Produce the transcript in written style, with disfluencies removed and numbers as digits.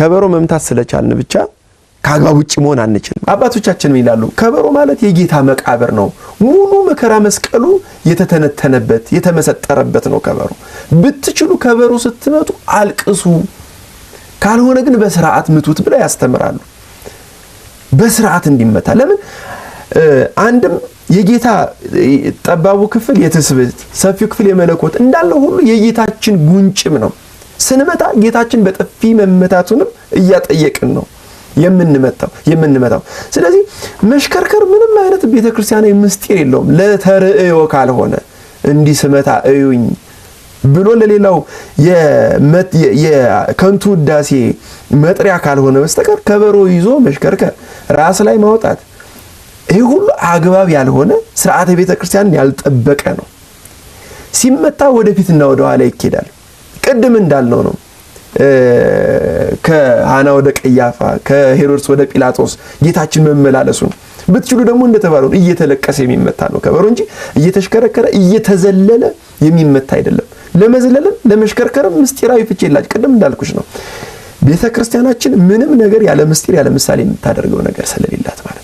ከበሮ መምታት ስለቻልን ብቻ ከአግባብ ውጭ መሆን አንችልም። አባቶቻችን ምን ይላሉ? ከበሮ ማለት የጌታ መቃብር ነው። ሙሉ መከራ መስቀሉ የተተነተነበት የተመሰጠረበት ነው ከበሮ። ብትችሉ ከበሮ ስትመቱ አልቅሱ፣ ካልሆነ ግን በስርዓት ምቱት ብለው ያስተምራሉ። በስርዓት እንዲመታ ለምን? አንድም የጌታ ጠባቡ ክፍል የትስብእት ሰፊው ክፍል የመለኮት እንዳለው ሁሉ የጌታችን ጉንጭም ነው። ስንመታ ጌታችን በጥፊ መመታቱንም እያጠየቅን ነው የምንመታው። ስለዚህ መሽከርከር ምንም አይነት ቤተክርስቲያናዊ ምስጢር የለውም። ለተርእዮ ካልሆነ እንዲህ ስመታ እዩኝ ብሎ ለሌላው የከንቱ ውዳሴ መጥሪያ ካልሆነ በስተቀር ከበሮ ይዞ መሽከርከር፣ ራስ ላይ ማውጣት፣ ይሄ ሁሉ አግባብ ያልሆነ ስርዓተ ቤተክርስቲያንን ያልጠበቀ ነው። ሲመታ ወደፊትና ወደ ኋላ ይኬዳል። ቅድም እንዳልነው ነው። ከሃና ወደ ቀያፋ፣ ከሄሮድስ ወደ ጲላጦስ ጌታችን መመላለሱን ብትችሉ ደግሞ እንደተባለው እየተለቀሰ የሚመታ ነው ከበሮ እንጂ እየተሽከረከረ እየተዘለለ የሚመታ አይደለም። ለመዝለልም ለመሽከርከርም ምስጢራዊ ፍቺ የላች። ቅድም እንዳልኩሽ ነው ቤተክርስቲያናችን ምንም ነገር ያለ ምስጢር ያለ ምሳሌ የምታደርገው ነገር ስለሌላት ማለት ነው።